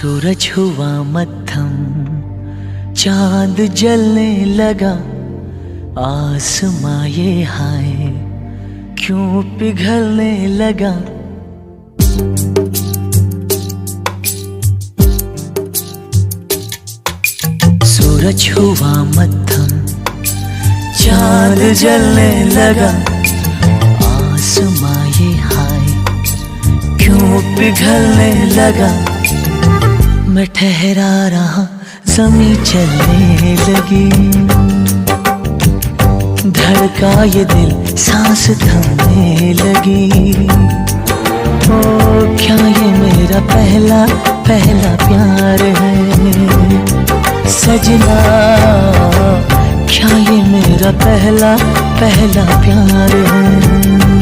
सूरज हुआ मद्धम, चांद जलने लगा, आसमां ये हाय क्यों पिघलने लगा। सूरज हुआ मद्धम, चांद जलने लगा, आसमां ये हाय क्यों पिघलने लगा। मैं ठहरा रहा, ज़मीं चलने लगी, धड़का ये दिल, सांस थमने लगी। ओ क्या ये मेरा पहला पहला प्यार है सजना, क्या ये मेरा पहला पहला प्यार है।